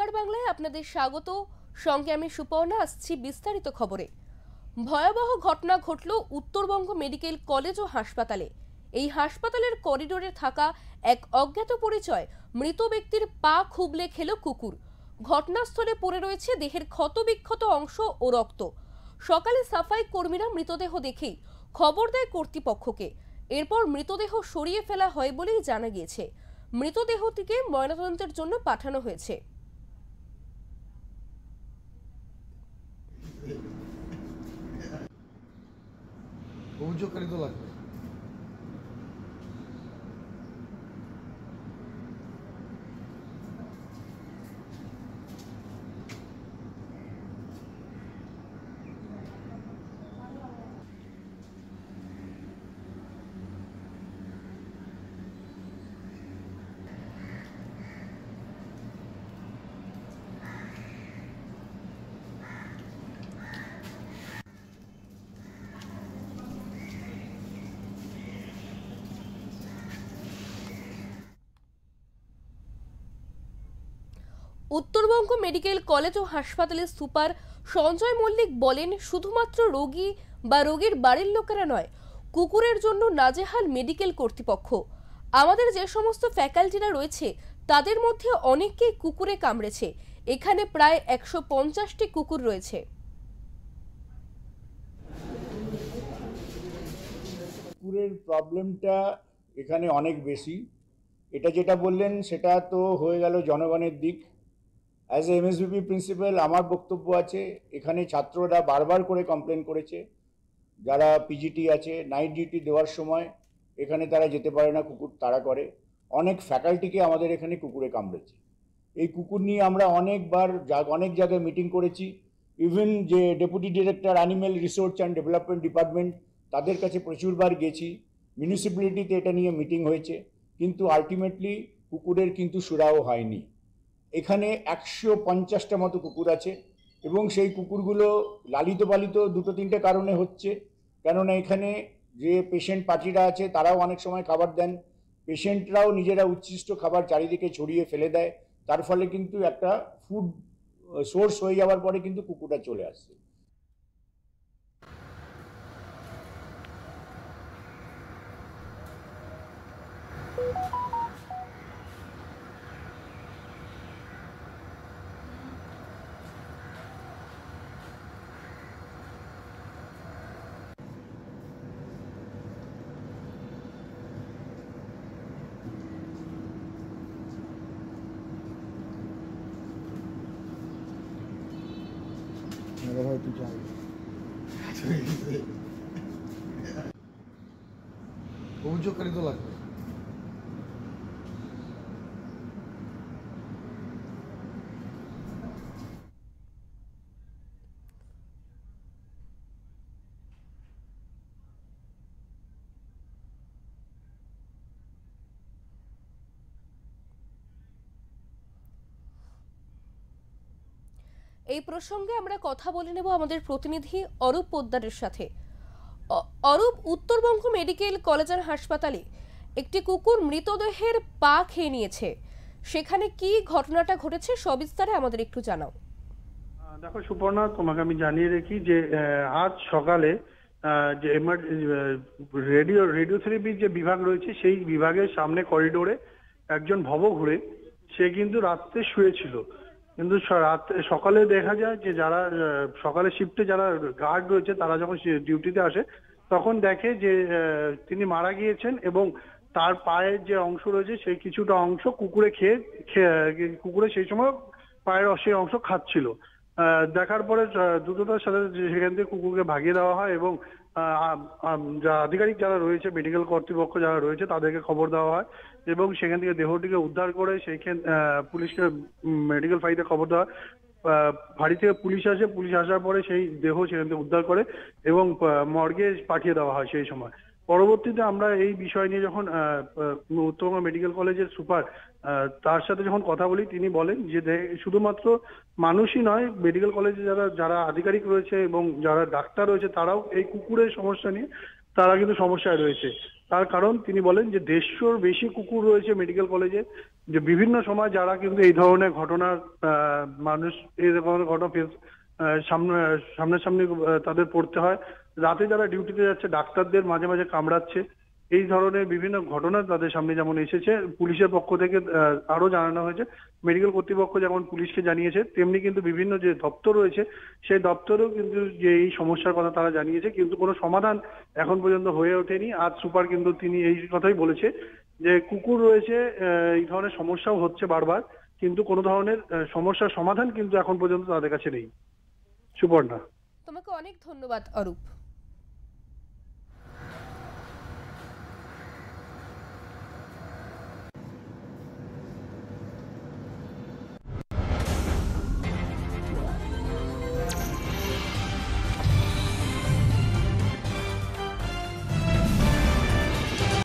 ওঙ্কার বাংলায় আপনাদের স্বাগত। সঙ্গে আমি সুপর্ণা। আসছি বিস্তারিত খবরে। ভয়াবহ ঘটনা ঘটল উত্তরবঙ্গ মেডিকেল কলেজ ও হাসপাতালে। এই হাসপাতালের করিডোরে থাকা এক অজ্ঞাত পরিচয় মৃত ব্যক্তির পা খুবলে খেল কুকুর। ঘটনাস্থলে পড়ে রয়েছে দেহের ক্ষতবিক্ষত অংশ ও রক্ত। সকালে সাফাই কর্মীরা মৃতদেহ দেখেই খবর দেয় কর্তৃপক্ষকে। এরপর মৃতদেহ সরিয়ে ফেলা হয় বলেই জানা গিয়েছে। মৃতদেহটিকে ময়নাতদন্তের জন্য পাঠানো হয়েছে। অভিযোগকারী তো লাগবে। উত্তরবঙ্গ মেডিকেল কলেজ ও হাসপাতালের সুপার সঞ্জয় মল্লিক বলেন, শুধুমাত্র রোগী বা রোগীর বাড়ির লোকেরা নয়, কুকুরের জন্য নাজেহাল মেডিকেল কর্তৃপক্ষ। আমাদের যে সমস্ত ফ্যাকাল্টিরা রয়েছে তাদের মধ্যে অনেককেই কুকুরে কামড়েছে। এখানে প্রায় 150টি কুকুর রয়েছে। কুকুরের প্রবলেমটা এখানে অনেক বেশি। এটা যেটা বললেন সেটা তো হয়ে গেল জনগণের দিক। অ্যাজ এ এমএসবিপি প্রিন্সিপাল আমার বক্তব্য আছে, এখানে ছাত্ররা বারবার করে কমপ্লেন করেছে, যারা পিজিটি আছে নাইট ডিউটি দেওয়ার সময় এখানে তারা যেতে পারে না, কুকুর তাড়া করে। অনেক ফ্যাকাল্টিকে আমাদের এখানে কুকুরে কামড়েছে। এই কুকুর নিয়ে আমরা অনেকবার অনেক জায়গায় মিটিং করেছি। ইভেন যে deputy director animal resource and development department, তাদের কাছে প্রচুরবার গেছি। মিউনিসিপ্যালিটিতে এটা নিয়ে মিটিং হয়েছে, কিন্তু আলটিমেটলি কুকুরের কিন্তু সুরাও হয়নি। এখানে 150টা মতো কুকুর আছে এবং সেই কুকুরগুলো লালিত পালিত 2-3টে কারণে হচ্ছে। কেননা এখানে যে পেশেন্ট পার্টিরা আছে তারাও অনেক সময় খাবার দেন, পেশেন্টরাও নিজেরা উচ্ছিষ্ট খাবার চারিদিকে ছড়িয়ে ফেলে দেয়। তার ফলে কিন্তু একটা ফুড সোর্স হয়ে যাওয়ার পরে কিন্তু কুকুরটা চলে আসছে। অভিযোগকারী তো লাগবে। এই প্রসঙ্গে আমরা কথা বলে নেব আমাদের প্রতিনিধি অরূপ পোদ্দারের সাথে। অরূপ, উত্তরবঙ্গ মেডিকেল কলেজ আর হাসপাতালে একটি কুকুর মৃতদেহের পা খেয়ে নিয়েছে, সেখানে কি ঘটনাটা ঘটেছে সবিস্তারে আমাদের একটু জানাও। দেখো সুপর্ণা, তোমাকে আমি জানিয়ে রাখি যে আজ সকালে যে রেডিওথেরাপির যে বিভাগ রয়েছে সেই বিভাগের সামনে করিডোরে একজন ভবঘুরে সে কিন্তু রাত্রে শুয়েছিল। কিন্তু সকালে দেখা যায় যে যারা সকালে শিফটে যারা গার্ড রয়েছে তারা যখন ডিউটিতে আসে তখন দেখে যে তিনি মারা গিয়েছেন এবং তার পায়ের যে অংশ রয়েছে সেই কিছুটা অংশ কুকুরে কুকুরে সেই সময় পায়ের সেই অংশ খাচ্ছিল। দেখার পরে দ্রুততার সাথে সেখান থেকে কুকুরকে ভাগিয়ে দেওয়া হয় এবং আধিকারিক যারা রয়েছে মেডিকেল কর্তৃপক্ষ যারা রয়েছে তাদেরকে খবর দেওয়া হয় এবং সেখান থেকে দেহটিকে উদ্ধার করে সেইখানে পুলিশকে মেডিকেল ফাঁড়িতে খবর দেওয়া হয়। ফাঁড়ি থেকে পুলিশ আসে, পুলিশ আসার পরে সেই দেহ সেখান থেকে উদ্ধার করে এবং মর্গে পাঠিয়ে দেওয়া হয়। সেই সময় পরবর্তীতে আমরা এই বিষয় নিয়ে যখন উত্তরবঙ্গ মেডিকেল কলেজের সুপার তার সাথে যখন কথা বলি, তিনি বলেন যে শুধুমাত্র মানুষই নয়, মেডিকেল কলেজে যারা আধিকারিক রয়েছে এবং যারা ডাক্তার রয়েছে তারাও এই কুকুরের সমস্যা নিয়ে তারা কিন্তু সমস্যায় রয়েছে। তার কারণ তিনি বলেন যে 150-র বেশি কুকুর রয়েছে মেডিকেল কলেজে, যে বিভিন্ন সময় যারা কিন্তু এই ধরনের ঘটনার মানুষ এই ধরনের ঘটনা সামনাসামনি তাদের পড়তে হয়। রাতে যারা ডিউটিতে যাচ্ছে ডাক্তারদের মাঝে মাঝে কামড়াচ্ছে, এই ধরনের বিভিন্ন ঘটনা তাদের সামনে যেমন এসেছে। পুলিশের পক্ষ থেকে আরো জানানো হয়েছে, মেডিকেল কর্তৃপক্ষ যেমন পুলিশকে জানিয়েছে তেমনি কিন্তু বিভিন্ন যে দপ্তর রয়েছে সেই দপ্তরেও কিন্তু যে এই সমস্যার কথা তারা জানিয়েছে, কিন্তু কোনো সমাধান এখন পর্যন্ত হয়ে ওঠেনি। আজ সুপার কিন্তু তিনি এই কথাই বলেছে যে কুকুর রয়েছে, এই ধরনের সমস্যাও হচ্ছে বারবার, কিন্তু কোনো ধরনের সমস্যার সমাধান কিন্তু এখন পর্যন্ত তাদের কাছে নেই। সুপর্ণা, তোমাকে অনেক ধন্যবাদ অরূপ।